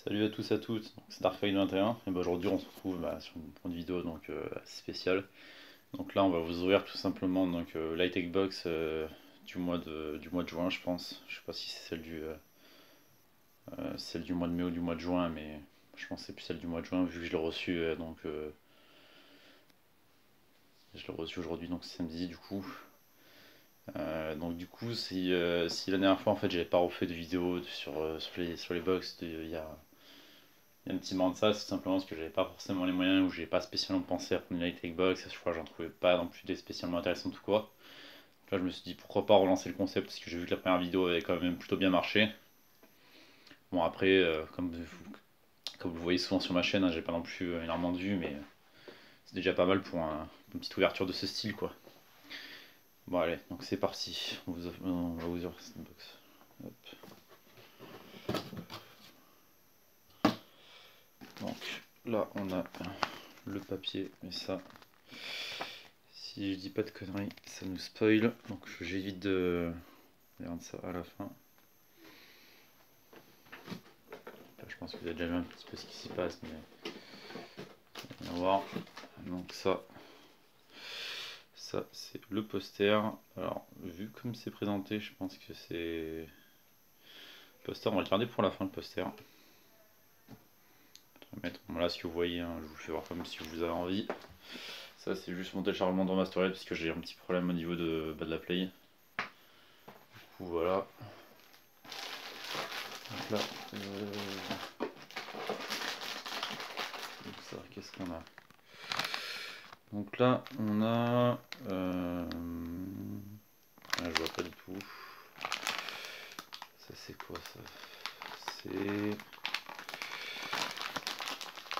Salut à tous et à toutes, c'est Darkfide 21 et ben aujourd'hui on se retrouve pour une vidéo assez spéciale. Donc là on va vous ouvrir tout simplement Light Box du mois de juin je pense. Je sais pas si c'est celle du mois de mai ou du mois de juin, mais je pense que c'est plus celle du mois de juin vu que je l'ai reçu je l'ai reçu aujourd'hui, donc c'est samedi du coup. Donc du coup si la dernière fois en fait j'avais pas refait de vidéo sur les box il y a un petit moment de ça, c'est simplement parce que j'avais pas forcément les moyens ou j'ai pas spécialement pensé à prendre une Light Box. Je crois que j'en trouvais pas non plus des spécialement intéressantes ou quoi. Donc là, je me suis dit pourquoi pas relancer le concept parce que j'ai vu que la première vidéo avait quand même plutôt bien marché. Bon, après, comme vous voyez souvent sur ma chaîne, hein, j'ai pas non plus énormément de vues, mais c'est déjà pas mal pour une petite ouverture de ce style quoi. Bon, allez, donc c'est parti. On va vous ouvrir cette box. Hop. Donc là, on a le papier, mais ça. Si je dis pas de conneries, ça nous spoil, donc j'évite de regarder ça à la fin. Là, je pense que vous avez déjà vu un petit peu ce qui s'y passe, mais on va voir. Donc ça c'est le poster. Alors vu comme c'est présenté, je pense que c'est poster. On va le garder pour la fin, le poster. Bon, là, si vous voyez, hein, je vous le fais voir comme si vous avez envie. Ça c'est juste mon téléchargement dans ma story parce que j'ai un petit problème au niveau de la play. Du coup voilà. Donc là, donc ça, qu'est-ce qu'on a? Donc là, on a... je vois pas du tout. Ça c'est quoi ça? C'est...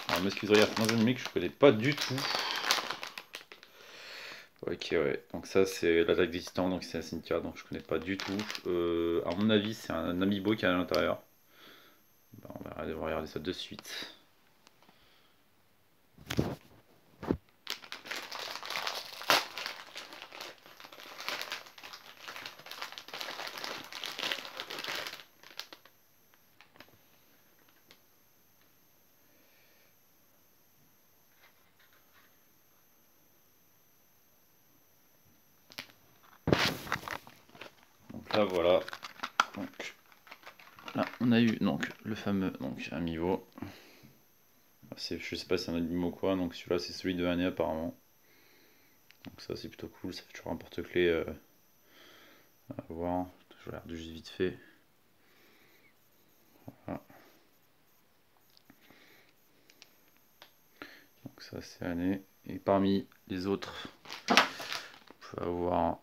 Alors m'excuserai, c'est un anime que je connais pas du tout. Ok, ouais, donc ça c'est l'attaque des titans, donc c'est un Cynthia, donc je connais pas du tout. À mon avis, c'est un amiibo qui est à l'intérieur. Ben, on va regarder ça de suite. Donc là voilà. Donc là on a eu donc le fameux amiibo. Je sais pas si c'est un amiibo ou quoi, donc celui-là c'est celui de l'année apparemment. Donc ça c'est plutôt cool, ça fait toujours un porte-clés à voir. Je regarde juste vite fait. Voilà. Donc ça c'est l'année. Et parmi les autres, vous pouvez avoir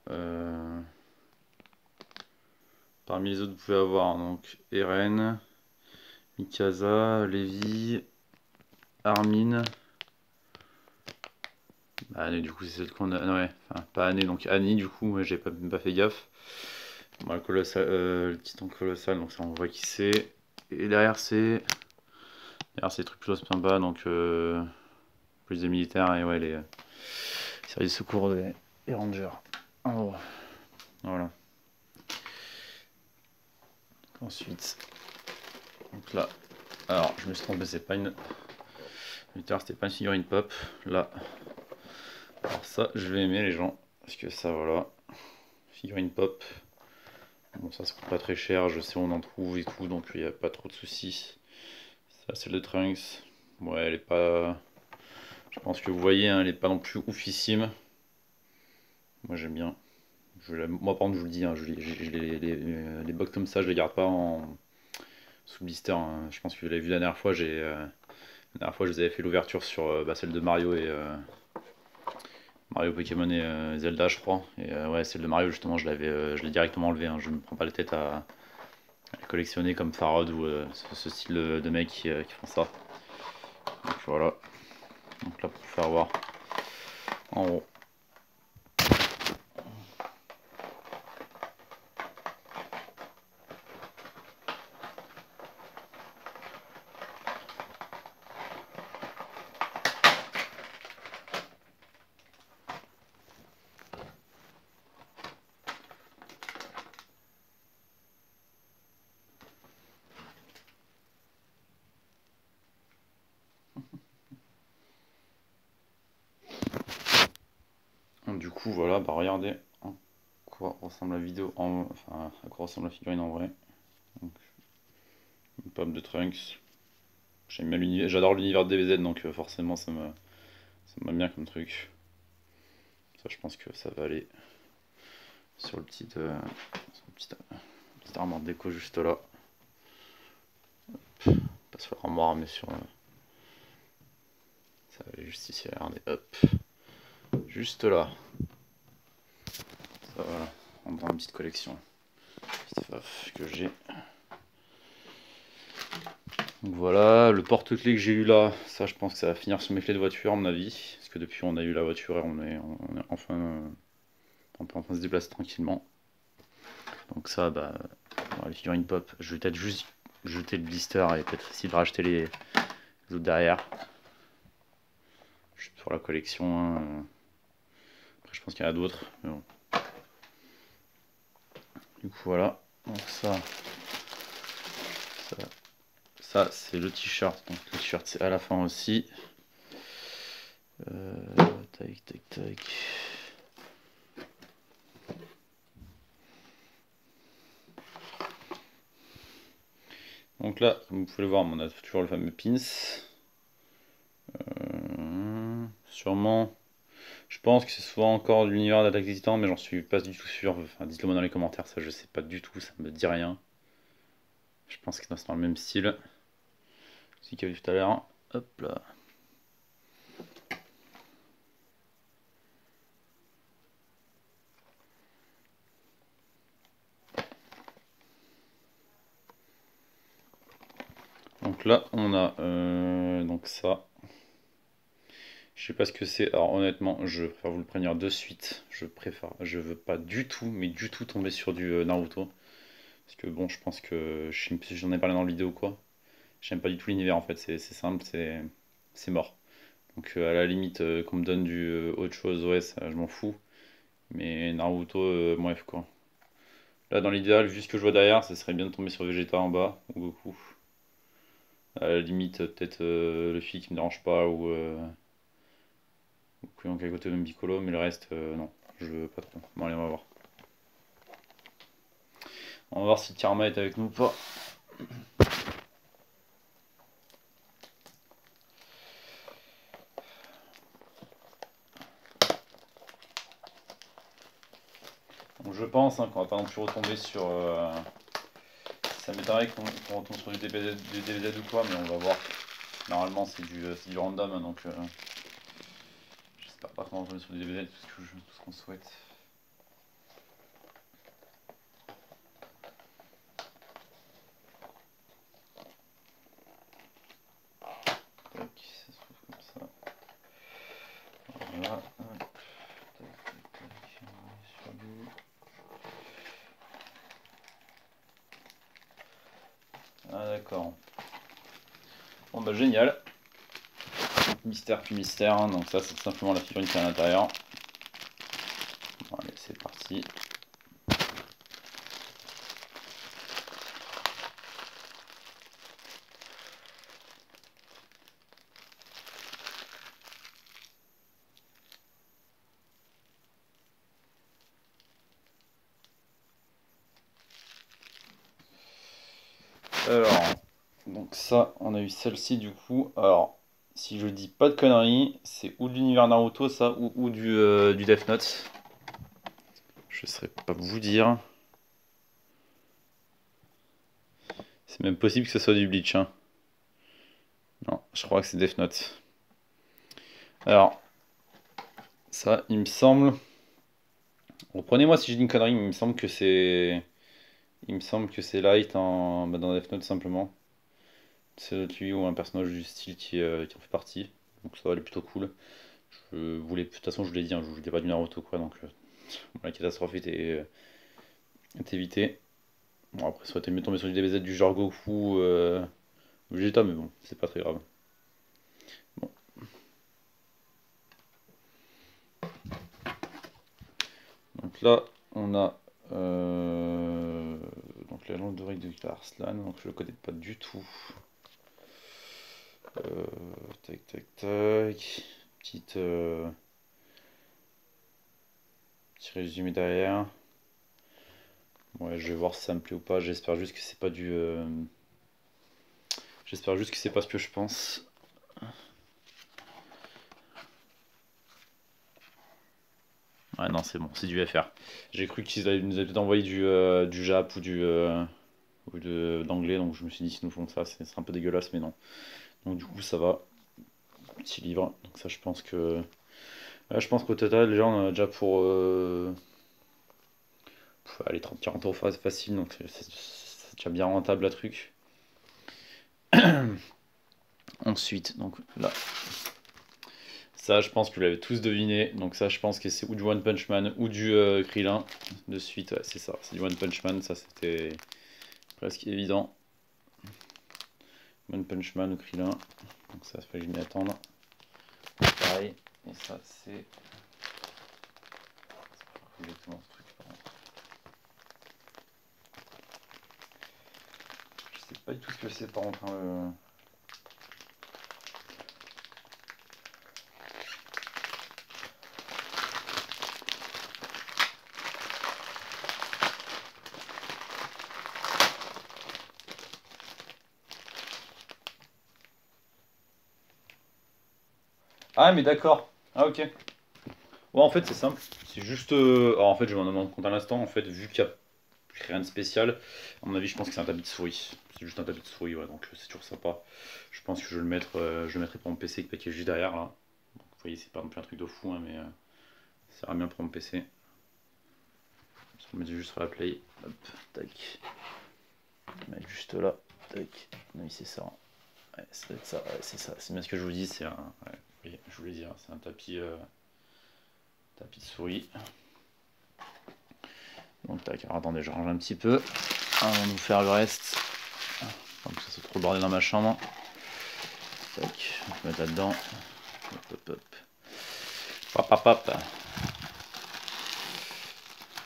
vous pouvez avoir donc Eren, Mikasa, Levi, Armin. Bah, Anne, du coup c'est celle qu'on a. Non, ouais, enfin pas Anne, donc Annie du coup, j'ai pas fait gaffe. Bon, le titan colossal, donc ça on voit qui c'est. Et derrière c'est des trucs plutôt sympas, donc plus des militaires et ouais les services de secours des rangers. En haut. Voilà. Ensuite, donc là, alors je me suis trompé, c'est pas une. C'était pas une figurine pop. Là, alors ça, je vais aimer les gens, parce que ça, voilà, figurine pop. Bon, ça coûte pas très cher, je sais où on en trouve et tout, donc il n'y a pas trop de soucis. Ça, c'est le Trunks. Ouais, elle est pas. Je pense que vous voyez, hein, elle est pas non plus oufissime. Moi, j'aime bien. Moi, par contre, je vous le dis, hein, les box comme ça, je les garde pas sous blister, hein. Je pense que vous l'avez vu la dernière fois, la dernière fois, je vous avais fait l'ouverture sur celle de Mario et Mario, Pokémon et Zelda, je crois. Et ouais, celle de Mario, justement, je l'ai directement enlevé, hein. Je ne me prends pas la tête à les collectionner comme Farod ou ce style de mecs qui font ça. Donc voilà. Donc là, pour faire voir en haut. coup, voilà, bah regardez à quoi ressemble la vidéo, enfin, à quoi ressemble la figurine en vrai. Donc, une pomme de Trunks. J'adore l'univers de DBZ, donc forcément ça me va bien comme truc. Ça, je pense que ça va aller sur le petit armoire de déco juste là. Pas sur l'armoire, mais sur. Ça va aller juste ici, regardez, hop. Juste là. Ça voilà, on prend une petite collection. Petite faf que j'ai. Donc voilà, le porte-clés que j'ai eu là, ça je pense que ça va finir sur mes clés de voiture à mon avis. Parce que depuis on a eu la voiture et on est enfin. On peut enfin se déplacer tranquillement. Donc ça, bah. Les figurines pop, je vais peut-être juste jeter le blister et peut-être essayer de racheter les autres derrière. Juste pour la collection. Hein. Après je pense qu'il y en a d'autres. Mais bon. Du coup voilà. Donc ça c'est le t-shirt. Donc le t-shirt c'est à la fin aussi. Tac tac tac. Donc là, comme vous pouvez le voir, on a toujours le fameux pins. Sûrement. Je pense que c'est souvent encore de l'univers d'Attaque des Titans, mais j'en suis pas du tout sûr. Enfin, dites-le moi dans les commentaires, ça je sais pas du tout, ça me dit rien. Je pense que c'est dans le même style. Ce qu'il y a vu tout à l'heure. Hop là. Donc là, on a donc ça. Je sais pas ce que c'est. Alors honnêtement, je préfère vous le prévenir de suite. Je veux pas du tout, mais du tout tomber sur du Naruto. Parce que bon, je pense que je sais pas si j'en ai parlé dans la vidéo ou quoi. J'aime pas du tout l'univers en fait. C'est simple, c'est mort. Donc à la limite qu'on me donne du autre chose, ouais, ça, je m'en fous. Mais Naruto, bref quoi. Là, dans l'idéal, vu ce que je vois derrière, ça serait bien de tomber sur Vegeta en bas ou Goku. À la limite, peut-être le fil qui me dérange pas ou Couillon qui est à côté de même Piccolo, mais le reste, non, je veux pas trop. Bon, allez, on va voir. On va voir si Karma est avec nous ou pas. Donc, je pense qu'on va pas non plus retomber sur. Ça m'étonnerait qu'on retombe sur du DBZ ou quoi, mais on va voir. Normalement, c'est du random, hein, donc j'espère pas qu'on va retomber sur du DBZ, tout ce qu'on souhaite. Tac, ça se trouve comme ça. Voilà. Hop. Tac, tac, tac. On va sur lui. Ah d'accord. Bon bah génial. Mystère puis mystère, hein. Donc ça c'est simplement la figurine qui est à l'intérieur. Bon, allez, c'est parti. Alors, donc ça, on a eu celle-ci du coup. Alors, si je dis pas de conneries, c'est ou de l'univers Naruto ça, ou du Death Note. Je saurais pas vous dire. C'est même possible que ce soit du Bleach. Hein. Non, je crois que c'est Death Note. Alors, ça, il me semble. Reprenez-moi si je dis une connerie, mais il me semble que c'est. Il me semble que c'est Light dans Death Note simplement. C'est lui ou un personnage du style qui en fait partie. Donc ça va aller plutôt cool. De toute façon, je vous l'ai dit, hein, je voulais pas du Naruto quoi, donc la catastrophe est évitée. Bon, après, ça aurait été mieux de tomber sur du DBZ du genre Goku ou Vegeta, mais bon, c'est pas très grave. Bon. Donc là, on a donc la lampe d'oreille de Arslan, donc je le connais pas du tout. Tac tac tac. Petite. Petit résumé derrière. Ouais, je vais voir si ça me plaît ou pas. J'espère juste que c'est pas du... J'espère juste que c'est pas ce que je pense. Ouais, non, c'est bon, c'est du FR. J'ai cru qu'ils nous avaient peut-être envoyé du Jap ou d'anglais, donc je me suis dit, s'ils nous font ça, c'est un peu dégueulasse, mais non. Donc du coup, ça va. Petit livre. Donc ça, je pense que... Là, je pense qu'au total, déjà, on en a déjà pour... Allez, 30-40 euros facile, donc c'est déjà bien rentable, la truc. Ensuite, donc là... Ça, je pense que vous l'avez tous deviné. Donc ça, je pense que c'est ou du One Punch Man ou du Krillin. De suite, ouais, c'est ça. C'est du One Punch Man. Ça, c'était presque évident. One Punch Man ou Krillin. Donc ça, il fallait que je m'y attende. Pareil. Et ça, c'est... exactement ce truc, par contre. Je sais pas du tout ce que c'est, par contre. Hein, Ah, mais d'accord. Ah, ok. Ouais, en fait, c'est simple. C'est juste... Alors, en fait, je vais m'en rendre compte à l'instant. En fait, vu qu'il y a rien de spécial, à mon avis, je pense que c'est un tapis de souris. C'est juste un tapis de souris, ouais, donc c'est toujours sympa. Je pense que je vais je le mettrai pour mon PC avec le paquet juste derrière, là. Donc, vous voyez, c'est pas non plus un truc de fou, hein, mais ça ira bien pour mon PC. On met juste sur la play. Hop, tac. On met juste là. Tac. Oui, c'est ça. Ouais, ça doit être ça. Ouais, c'est ça. C'est bien ce que je vous dis. C'est un... Ouais, oui, je vous l'ai dit, hein, c'est un tapis de souris. Donc tac, alors attendez, je range un petit peu avant de vous faire le reste. Donc ça c'est trop le bordel dans ma chambre. Tac, on va mettre là-dedans. Hop hop hop. Hop hop hop.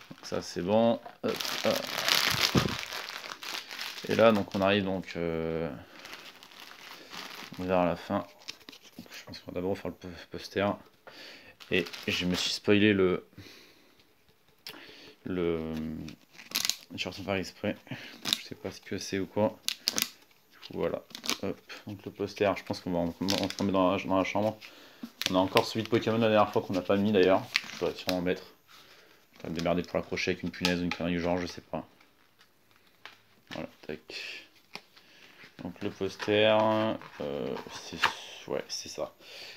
Donc ça c'est bon. Hop, hop. Et là donc on arrive donc vers la fin. Donc, je pense qu'on va d'abord faire le poster. Et je me suis spoilé je suis en train de faire exprès. Je sais pas ce que c'est ou quoi. Voilà. Hop. Donc le poster, je pense qu'on va en mettre dans la chambre. On a encore celui de Pokémon la dernière fois qu'on n'a pas mis d'ailleurs. Je dois sûrement en mettre. Je vais me démerder pour l'accrocher avec une punaise ou une connerie du genre, je sais pas. Voilà, tac. Donc le poster, ouais, c'est ça.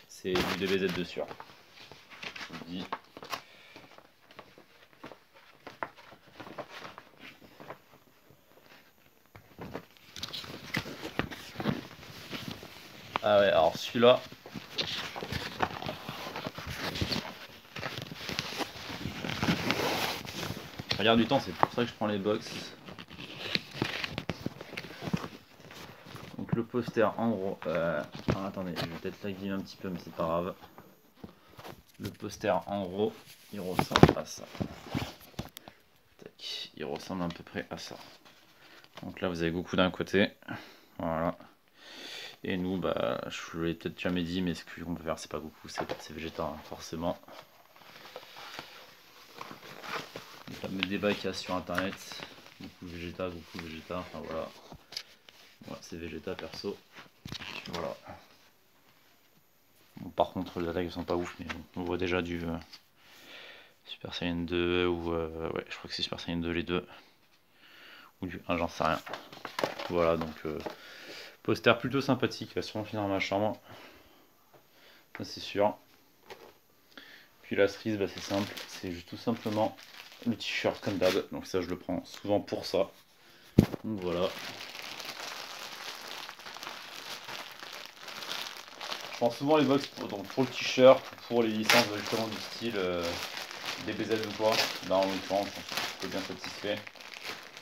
C'est du DBZ dessus. Je vous le dis. Ah ouais, alors celui-là. Regarde du temps, c'est pour ça que je prends les box. Donc le poster en gros. Alors, attendez, je vais peut-être l'agrimer un petit peu, mais c'est pas grave. Le poster en gros, il ressemble à ça. Tac, il ressemble à peu près à ça. Donc là vous avez Goku d'un côté. Voilà. Et nous, bah, je l'ai peut-être jamais dit, mais ce qu'on peut faire, c'est pas Goku, c'est Vegeta, hein, forcément. Le fameux débat qu'il y a sur internet. Goku Vegeta, enfin voilà. Ouais, c'est Vegeta perso. Voilà. Bon, par contre, les attaques sont pas ouf, mais on voit déjà du Super Saiyan 2 ou ouais, je crois que c'est Super Saiyan 2 les deux. Ou du 1, j'en sais rien. Voilà, donc poster plutôt sympathique, il va sûrement finir dans ma chambre. Ça c'est sûr. Puis la cerise, bah, c'est simple, c'est juste tout simplement le t-shirt comme d'hab. Donc ça je le prends souvent pour ça. Donc voilà. Je prends souvent les box pour le t-shirt, pour les licences justement du style DBZ ou quoi. Là en l'occurrence, je suis plutôt bien satisfait.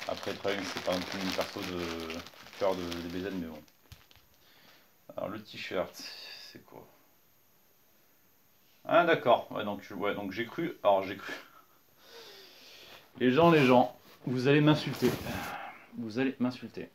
Après Trunks, c'est pas non plus une perso de cœur de DBZ, mais bon. Alors le t-shirt, c'est quoi? Ah d'accord, ouais donc j'ai cru. Alors j'ai cru. Les gens, vous allez m'insulter. Vous allez m'insulter.